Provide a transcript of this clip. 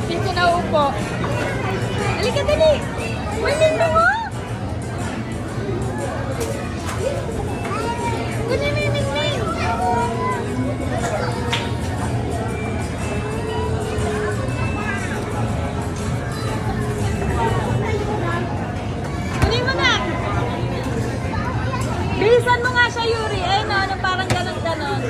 Dito na upo. Halika, dali. Kunin mo mo. Kunin mo yung Mingming. Kunin mo na. Bilisan mo nga siya, Yuri. Ay, no, parang ganon-ganon.